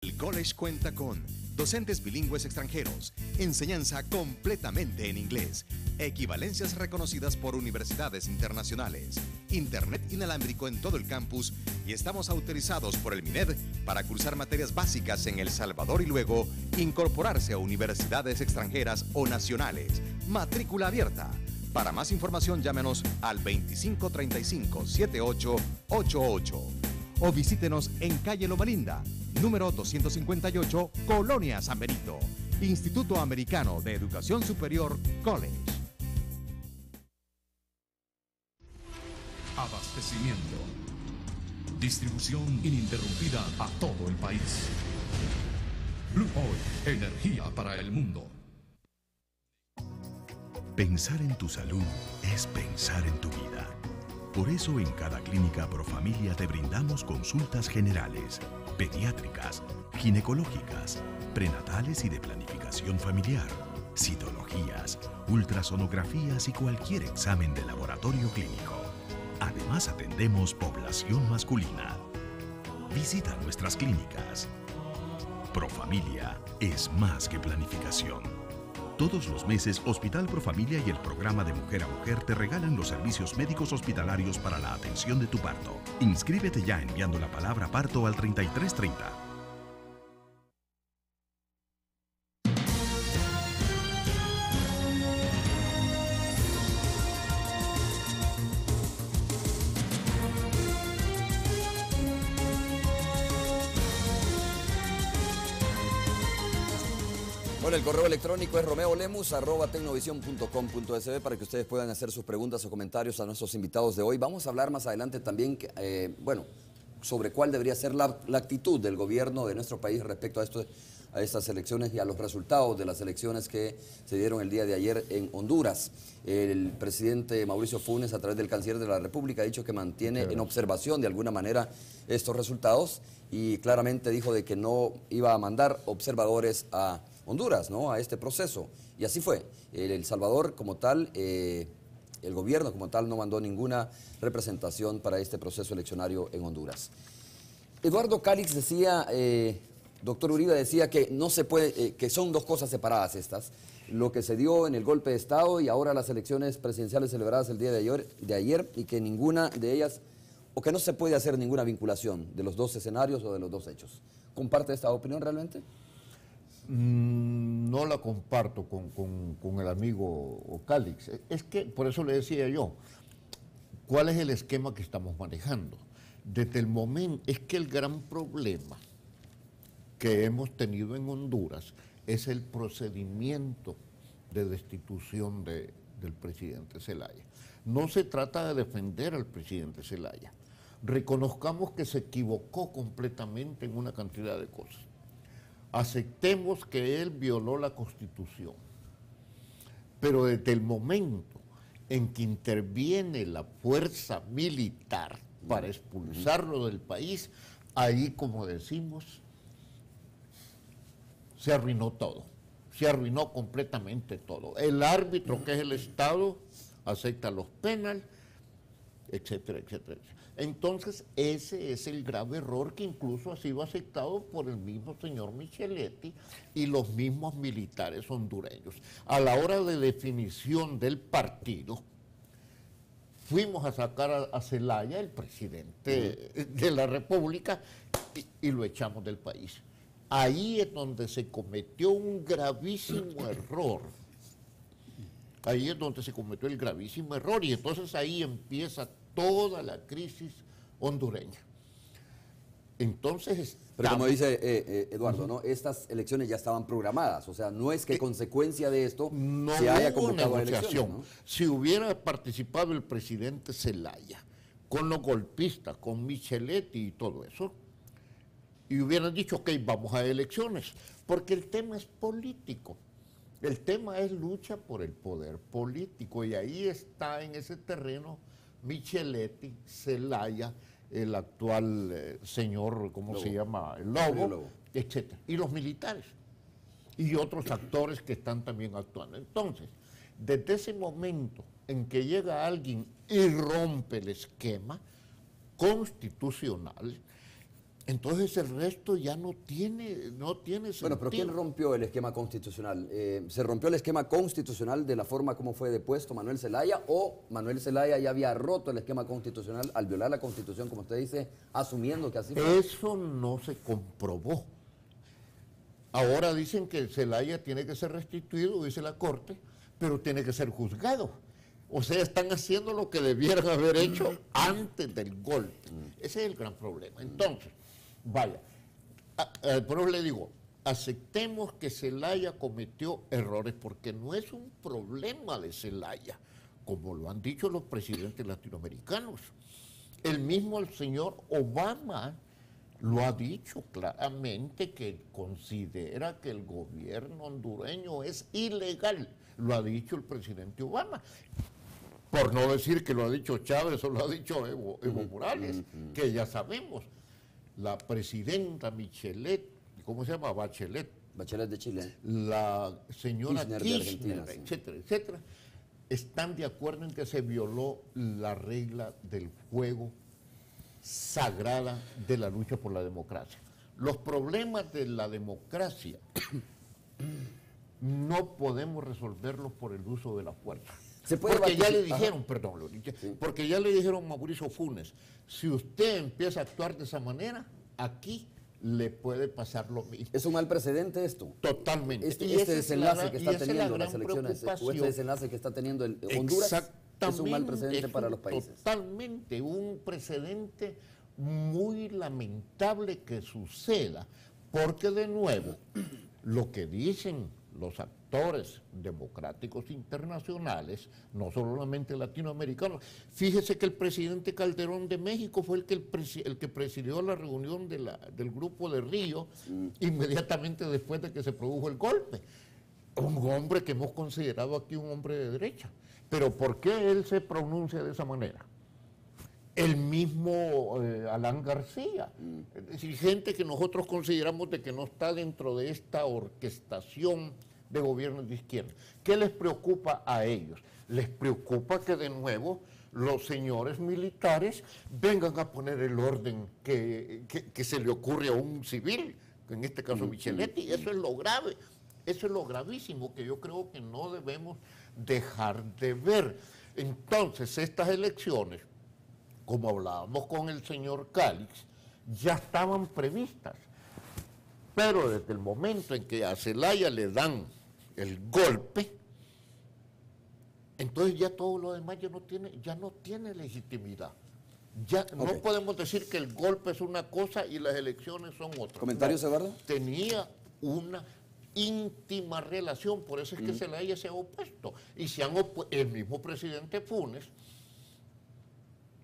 El college cuenta con docentes bilingües extranjeros, enseñanza completamente en inglés, equivalencias reconocidas por universidades internacionales, internet inalámbrico en todo el campus y estamos autorizados por el MINED para cursar materias básicas en El Salvador y luego incorporarse a universidades extranjeras o nacionales. Matrícula abierta. Para más información llámenos al 2535-7888 o visítenos en calle Loma Linda, número 258, Colonia San Benito. Instituto Americano de Educación Superior, College. Abastecimiento. Distribución ininterrumpida a todo el país. Blue Oil, energía para el mundo. Pensar en tu salud es pensar en tu vida. Por eso en cada clínica Profamilia te brindamos consultas generales, pediátricas, ginecológicas, prenatales y de planificación familiar, citologías, ultrasonografías y cualquier examen de laboratorio clínico. Además atendemos población masculina. Visita nuestras clínicas. Profamilia es más que planificación. Todos los meses, Hospital Profamilia y el programa de Mujer a Mujer te regalan los servicios médicos hospitalarios para la atención de tu parto. Inscríbete ya enviando la palabra parto al 3330. Bueno, el correo electrónico es romeolemus@tecnovision.com.sb para que ustedes puedan hacer sus preguntas o comentarios a nuestros invitados de hoy. Vamos a hablar más adelante también, sobre cuál debería ser la actitud del gobierno de nuestro país respecto a estas elecciones y a los resultados de las elecciones que se dieron el día de ayer en Honduras. El presidente Mauricio Funes, a través del canciller de la República, ha dicho que mantiene en observación de alguna manera estos resultados y claramente dijo de que no iba a mandar observadores a Honduras, ¿no?, a este proceso. Y así fue. El Salvador como tal, el gobierno como tal no mandó ninguna representación para este proceso eleccionario en Honduras. Eduardo Calix decía, doctor Uribe decía que no se puede, que son dos cosas separadas estas. Lo que se dio en el golpe de Estado y ahora las elecciones presidenciales celebradas el día de ayer y que ninguna de ellas, o que no se puede hacer ninguna vinculación de los dos escenarios o de los dos hechos. ¿Comparte esta opinión realmente? No la comparto con el amigo Calix. Es que, por eso le decía yo, ¿cuál es el esquema que estamos manejando? Desde el momento, es que el gran problema que hemos tenido en Honduras es el procedimiento de destitución del presidente Zelaya. No se trata de defender al presidente Zelaya. Reconozcamos que se equivocó completamente en una cantidad de cosas. Aceptemos que él violó la Constitución, pero desde el momento en que interviene la fuerza militar para expulsarlo del país, ahí, como decimos, se arruinó todo, se arruinó completamente todo. El árbitro, que es el Estado, acepta los penales, etcétera, etcétera. Entonces, ese es el grave error que incluso ha sido aceptado por el mismo señor Micheletti y los mismos militares hondureños. A la hora de definición del partido, fuimos a sacar a Zelaya, el presidente de la República, y lo echamos del país. Ahí es donde se cometió un gravísimo error. Ahí es donde se cometió el gravísimo error y entonces ahí empieza toda la crisis hondureña. Entonces, pero como dice Eduardo, ¿no?, estas elecciones ya estaban programadas, o sea, no es que consecuencia de esto no se haya hubo convocado negociación. elecciones, ¿no? Si hubiera participado el presidente Zelaya con los golpistas, con Micheletti y todo eso, y hubieran dicho, ok, vamos a elecciones, porque el tema es político. El tema es lucha por el poder político y ahí está en ese terreno Micheletti, Zelaya, el actual señor, ¿cómo se llama? El Lobo, etcétera. Y los militares y otros actores que están también actuando. Entonces, desde ese momento en que llega alguien y rompe el esquema constitucional, Entonces el resto ya no tiene sentido. Bueno, pero ¿quién rompió el esquema constitucional? ¿Se rompió el esquema constitucional de la forma como fue depuesto Manuel Zelaya o Manuel Zelaya ya había roto el esquema constitucional al violar la Constitución, como usted dice, asumiendo que así fue? Eso no se comprobó. Ahora dicen que Zelaya tiene que ser restituido, dice la Corte, pero tiene que ser juzgado. O sea, están haciendo lo que debieran haber hecho antes del golpe. Ese es el gran problema. Entonces, vaya, por eso le digo, aceptemos que Zelaya cometió errores porque no es un problema de Zelaya, como lo han dicho los presidentes latinoamericanos. El mismo el señor Obama lo ha dicho claramente, que considera que el gobierno hondureño es ilegal. Lo ha dicho el presidente Obama. Por no decir que lo ha dicho Chávez o lo ha dicho Evo Morales, que ya sabemos. La presidenta Michelet, ¿cómo se llama? Bachelet. Bachelet de Chile. La señora Kirchner de Kirchner, Argentina, sí. etcétera, etcétera, están de acuerdo en que se violó la regla del juego sagrada de la lucha por la democracia. Los problemas de la democracia no podemos resolverlos por el uso de la fuerza. ¿Se puede porque ya le vatici- dijeron, Ajá. perdón, Sí. porque ya le dijeron a Mauricio Funes, si usted empieza a actuar de esa manera, aquí le puede pasar lo mismo. ¿Es un mal precedente esto? Totalmente. Este, Y este esa es desenlace la- que y está esa es la teniendo gran las elecciones, o preocupación. este desenlace que está teniendo el Honduras, es un mal precedente para los países. Totalmente, un precedente muy lamentable que suceda, porque de nuevo, lo que dicen los actores democráticos internacionales, no solamente latinoamericanos, fíjese que el presidente Calderón de México fue el que presidió la reunión del grupo de Río inmediatamente después de que se produjo el golpe. Un hombre que hemos considerado aquí un hombre de derecha. Pero ¿por qué él se pronuncia de esa manera? El mismo Alan García, es decir, gente que nosotros consideramos de que no está dentro de esta orquestación de gobiernos de izquierda. ¿Qué les preocupa a ellos? Les preocupa que de nuevo los señores militares vengan a poner el orden que se le ocurre a un civil, en este caso Micheletti. Eso es lo grave, eso es lo gravísimo que yo creo que no debemos dejar de ver. Entonces, estas elecciones, como hablábamos con el señor Calix, ya estaban previstas. Pero desde el momento en que a Zelaya le dan el golpe, entonces ya todo lo demás ya no tiene legitimidad. Ya no podemos decir que el golpe es una cosa y las elecciones son otra. ¿Comentarios, Eduardo? Tenía una íntima relación, por eso es que Zelaya se ha opuesto. Y se han el mismo presidente Funes,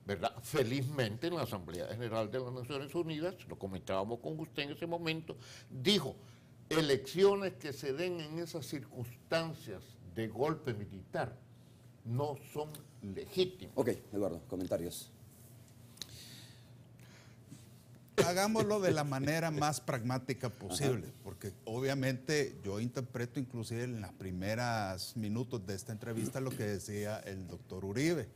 ¿verdad? Felizmente en la Asamblea General de las Naciones Unidas, lo comentábamos con usted en ese momento, dijo, elecciones que se den en esas circunstancias de golpe militar no son legítimas. Ok, Eduardo, comentarios. Hagámoslo de la manera más pragmática posible, porque obviamente yo interpreto inclusive en los primeros minutos de esta entrevista lo que decía el doctor Uribe.